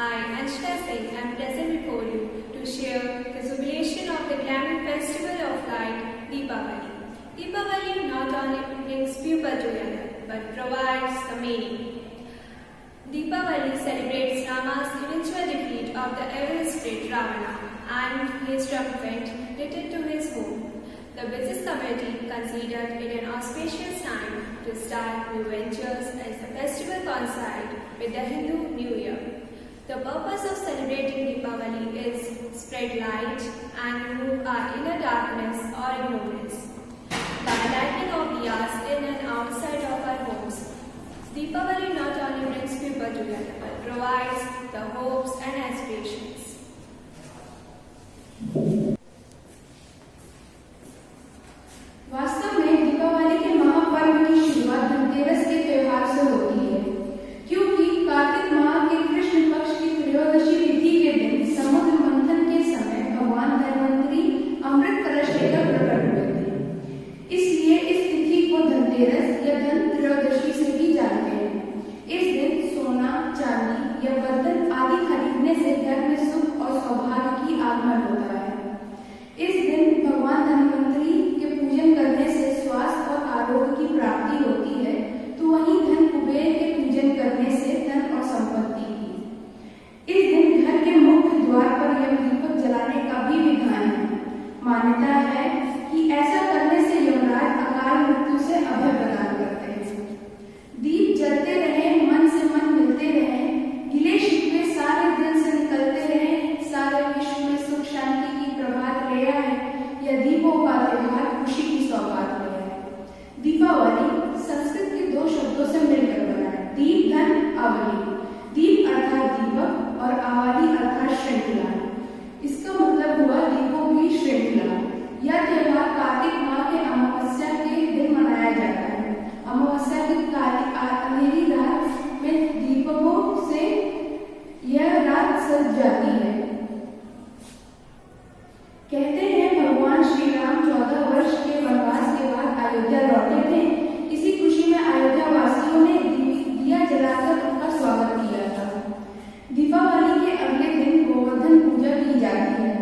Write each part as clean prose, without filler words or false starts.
I, Anshika Singh, am present before you to share the jubilation of the grand festival of light, Deepavali. Deepavali not only brings people together, but provides the meaning. Deepavali celebrates Rama's eventual defeat of the evil spirit Ravana and his triumphant return to his home. The business committee considered it an auspicious time to start new ventures as the festival coincides with the Hindu New Year. The purpose of celebrating Deepavali is spread light and remove our inner darkness or ignorance. By lighting of diyas in and outside of our homes, Deepavali not only brings people together but provides the hopes and aspirations. वास्तव में दीपावली के महापर्व की शुरुआत धनतेरस के त्योहार से होती है, क्योंकि कार्तिक माह के कृष्ण पक्ष की त्रयोदशी तिथि के दिन समुद्र मंथन के समय भगवान धन्वंतरी अमृत कलश लेकर प्रकट हुए थे। इसलिए इस तिथि को धनतेरस या धन त्रयोदशी से भी जानते हैं। इस दिन सोना, चांदी या बर्तन आदि खरीदने से घर में सुख और सौभाग्य की आगमन होता है। इस दिन भगवान धन्वंतरी के पूजन करने से स्वास्थ्य और आरोग्य की प्राप्ति होती है, तो वहीं धन कुबेर के पूजन करने से धन और संपत्ति की। इस दिन घर के मुख्य द्वार पर यम दीपक जलाने का भी विधान है। मान्यता है कि ऐसा करने से यमराज अकाल मृत्यु से अभय प्रदान करते हैं। दीप जलते रहे, मन से मन मिलते रहे, गिले शिकवे सारे दिल से निकलते रहे, सारे विश्व में सुख शांति की प्रभात ले आए। यह दीपों का त्योहार खुशी की सौगात ले आए। दीपावली संस्कृत के दो शब्दों से मिलकर बना है, दीप धन आवली। दीप अर्थात दीपक और आवली अर्थात श्रृंखला। इसका मतलब हुआ दीपों की श्रृंखला। यह त्योहार कार्तिक माह के अमावस्या के दिन मनाया जाता है। अमावस्या की काली अंधेरी रात में दीपकों से यह रात सज जाती है। कहते हैं भगवान श्री राम 14 वर्ष के वनवास के बाद अयोध्या लौटे थे। इसी खुशी में अयोध्या वासियों ने दिया जलाकर उनका स्वागत किया था। दीपावली के अगले दिन गोवर्धन पूजा की जाती है।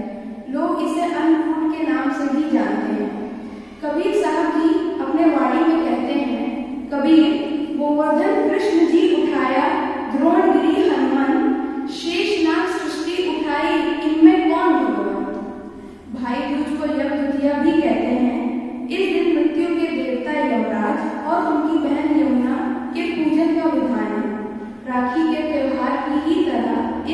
लोग इसे अन्नकूट के नाम से भी जानते हैं। कबीर साहब जी अपने वाणी में कहते हैं, कबीर गोवर्धन कृष्ण जी उठाया, द्रोणगिरी हनुमान, शेषनाग सृष्टि उठाई, इनमें कौन भगवान। भाई दूज को यम द्वितीया भी कहते हैं। इस दिन मृत्यु के देवता यमराज और उनकी बहन यमुना के पूजन का विधान है। राखी के त्योहार की ही तरह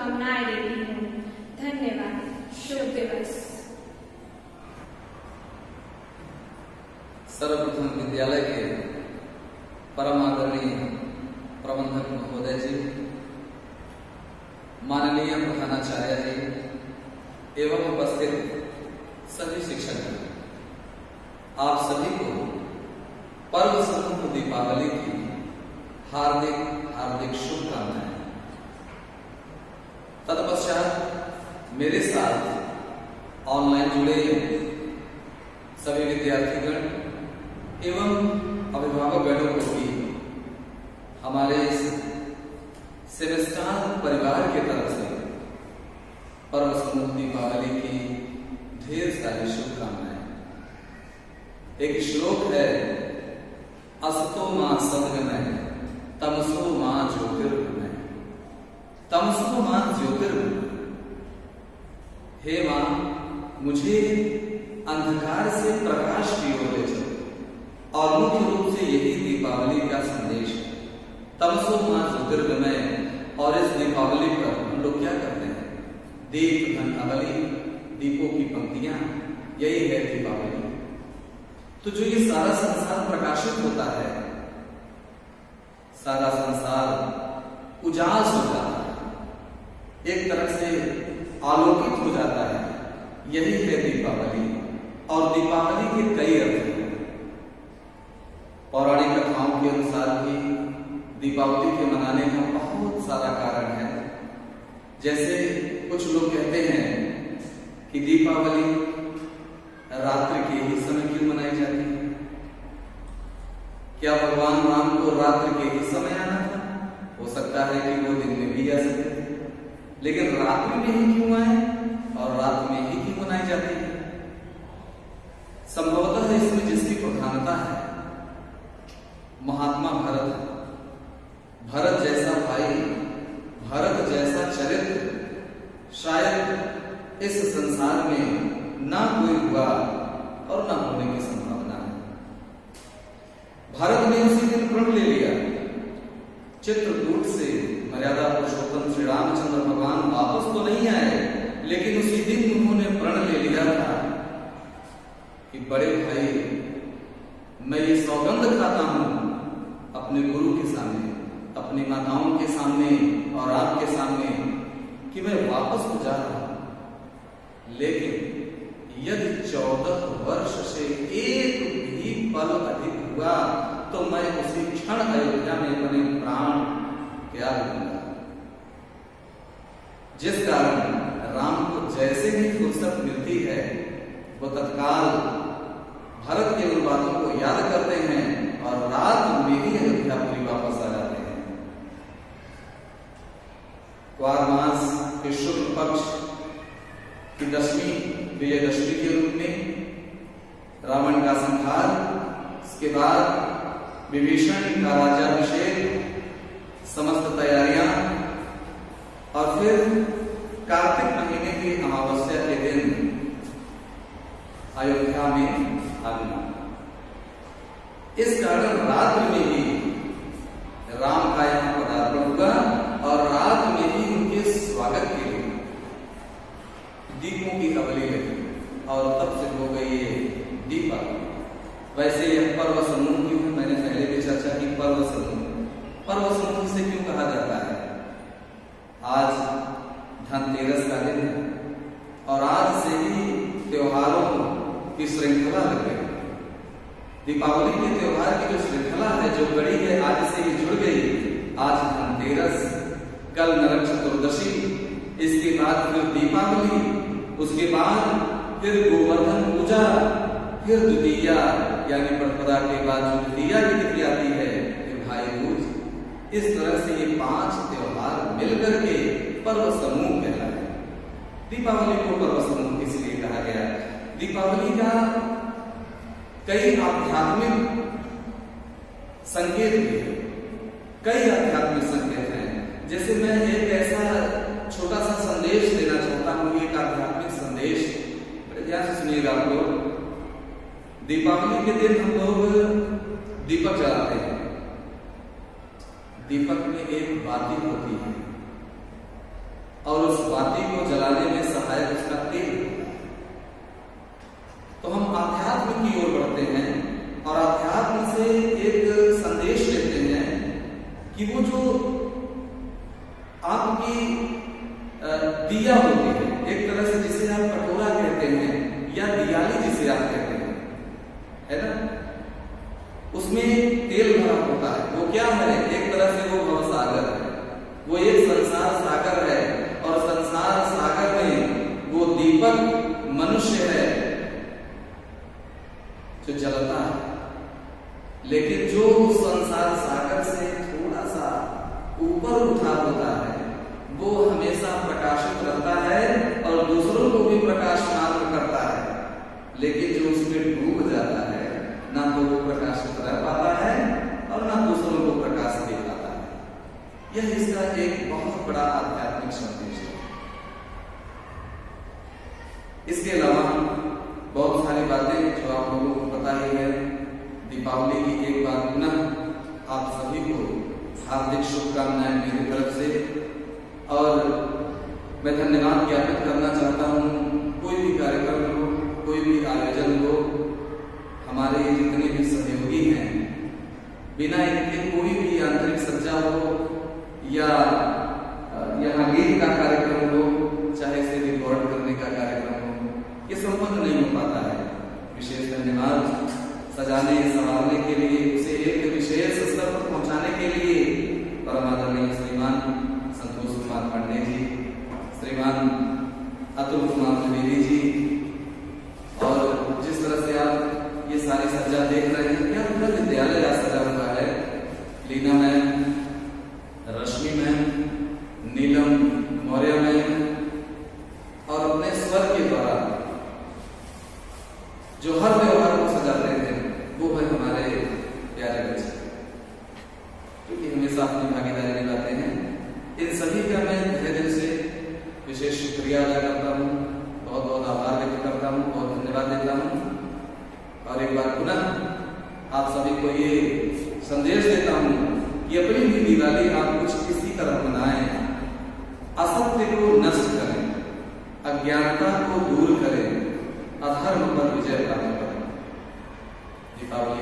शुभकामनाएं देती हूँ। धन्यवाद। शुभ दिवस। सर्वप्रथम विद्यालय के परम आदरणीय प्रबंधक महोदय जी, माननीय प्रधानाचार्य जी एवं उपस्थित सभी शिक्षक, आप सभी को पर्व समूह दीपावली की हार्दिक हार्दिक शुभकामनाएं। तत्पश्चात मेरे साथ ऑनलाइन जुड़े सभी विद्यार्थीगण एवं अभिभावकगणों को भी हमारे इस सेमेस्टर परिवार की तरफ से पर्व समूह दीपावली की ढेर सारी शुभकामनाएं। एक श्लोक है, असतो मां सद्गमय तमसो मां ज्योतिर्गमय, तमसो मां ज्योतिर्गमय। हे मां, मुझे अंधकार से प्रकाश की ओर ले चलो। और मुख्य रूप से यही दीपावली का संदेश है, तमसो मां ज्योतिर्गमय। और इस दीपावली पर हम लोग क्या करते हैं? दीप धन अवली, दीपों की पंक्तियां, यही है दीपावली। तो जो ये सारा संसार प्रकाशित होता है, सारा संसार उजास हो जाता है, एक तरह से आलोकित हो जाता है, यही है दीपावली। और दीपावली के कई अर्थ हैं। पौराणिक कथाओं के अनुसार भी दीपावली के मनाने का बहुत सारा कारण है। जैसे कुछ लोग कहते हैं कि दीपावली रात्रि के ही समय क्यों मनाई जाती है? क्या भगवान राम को रात्रि के ही समय आना था? हो सकता है कि वो दिन में भी आ सकते थे, लेकिन रात्रि में ही क्यों आए और रात में ही क्यों मनाई जाती है? संभवतः इसमें जिसकी प्रधानता है महात्मा भरत। भरत जैसा भाई, भरत जैसा चरित्र शायद इस संसार में ना कोई हुआ और ना होने की संभावना है। भारत ने उसी दिन प्रण ले लिया। चित्रकूट से मर्यादा पुरुषोत्तम श्री रामचंद्र भगवान वापस तो नहीं आए, लेकिन उसी दिन उन्होंने प्रण ले लिया था कि बड़े भाई, मैं ये सौगंध खाता हूं अपने गुरु के सामने, अपनी माताओं के सामने और आपके सामने कि मैं वापस तो जा रहा हूं, लेकिन यदि 14 वर्ष से एक भी पल अधिक हुआ तो मैं उसी क्षण अयोध्या में अपने प्राण त्याग दूंगा। जिस कारण राम को जैसे ही फुर्सत मिलती है, वो तत्काल भरत के उन बातों को याद करते हैं और रात में ही अयोध्यापुरी वापस आ जाते हैं। क्वार मास के शुक्ल पक्ष की दशमी विजयदशमी के रूप में रावण का संहार, इसके बाद विभीषण का राज्याभिषेक, समस्त तैयारियां, और फिर कार्तिक महीने की अमावस्या के दिन अयोध्या में आगमन। इस कारण रात में ही राम का यहां पदार्पण हुआ और रात में ही उनके स्वागत के लिए दीपों की अवली लगी और तब से हो गई ये दीपावली। वैसे यह पर्व समूह क्यों है? मैंने पहले भी चर्चा की। पर्व समूह से क्यों कहा जाता है? आज धनतेरस का दिन है और आज से ही त्योहारों की श्रृंखला लग गई। दीपावली के त्योहार की जो श्रृंखला है, जो कड़ी है, आज से ही जुड़ गई। आज धनतेरस, कल नरक चतुर्दशी, इसके बाद फिर दीपावली, उसके बाद फिर गोवर्धन पूजा, फिर द्वितीया यानी प्रतिपदा के बाद जो द्वितीया की तिथि आती है, फिर भाई दूज। इस तरह से ये 5 त्योहार मिलकर के पर्व समूह कहलाते हैं। दीपावली को पर्व समूह इसलिए कहा गया। दीपावली का कई आध्यात्मिक संकेत भी है, कई आध्यात्मिक संकेत हैं। जैसे मैं एक ऐसा छोटा सा संदेश देना चाहता हूं, एक आध्यात्मिक संदेश, बड़े ध्यान से सुनिएगा आप लोग। दीपावली के दिन हम लोग दीपक जलाते हैं। दीपक में एक बाती होती है और उस बाती को जलाने में सहायक उसका तेल। तो हम आध्यात्म की ओर बढ़ते हैं और आध्यात्म से एक संदेश लेते हैं कि वो जो आपकी दिया होती है, एक तरह से जिसे आप कटोरा कहते हैं या दियाली जिसे आप कहते हैं, है ना, उसमें तेल भरा होता है। वो क्या है? एक तरह से वो भवसागर है, वो एक संसार सागर है और संसार सागर में वो दीपक मनुष्य है जो जलता है। लेकिन जो संसार सागर से थोड़ा सा ऊपर उठा होता है वो हमेशा प्रकाशित रहता है और दूसरों को भी प्रकाशमान करता है। लेकिन जो उसमें डूब जाता है ना तो वो प्रकाशित रह पाता है और ना दूसरों को प्रकाश दे पाता है। यह इसका एक बहुत बड़ा आध्यात्मिक संदेश है। इसके अलावा बहुत सारी बातें जो आप लोगों को पता ही है। दीपावली की एक बार पुनः आप सभी को हार्दिक शुभकामनाएं मेरी तरफ से, और मैं धन्यवाद ज्ञापित करना चाहता हूँ। कोई भी कार्यक्रम हो, कोई भी आयोजन हो, हमारे जितने भी सहयोगी हैं, बिना इनके कोई भी आंतरिक सज्जा हो या यहाँ गीत का कार्यक्रम हो, चाहे इसे रिकॉर्ड करने का कार्यक्रम हो, ये संपन्न नहीं हो पाता है। विशेष धन्यवाद सजाने संवारने के लिए, उसे एक विशेष स्तर पर पहुंचाने के लिए परम आदरणीय श्रीमान संतोष कुमार पांडे जी, श्रीमान अतुल कुमार द्विवेदी जी, और जिस तरह से आप ये सारी सज्जा देख रहे हैं, क्या पूरा विद्यालय आज सजा हुआ है। लीना मैम, रश्मि मैम, नीलम मौर्य मैम, और अपने स्वर के द्वारा जो हर व्यवहार को सजाते हैं वो है हमारे प्यारे बच्चे, क्योंकि हमेशा अपनी भागीदारी निभाते हैं। इन सभी का मैं तहे दिल से विशेष शुक्रिया अदा करता हूँ, बहुत बहुत आभार व्यक्त करता हूँ, बहुत धन्यवाद देता हूँ। और एक बार पुनः आप सभी को ये संदेश देता हूँ कि अपनी भी दिवाली आप कुछ इसी तरह मनाएं, असत्य को नष्ट करें, अज्ञानता को दूर करें, अधर्म पर विजय प्राप्त करें। दीपावली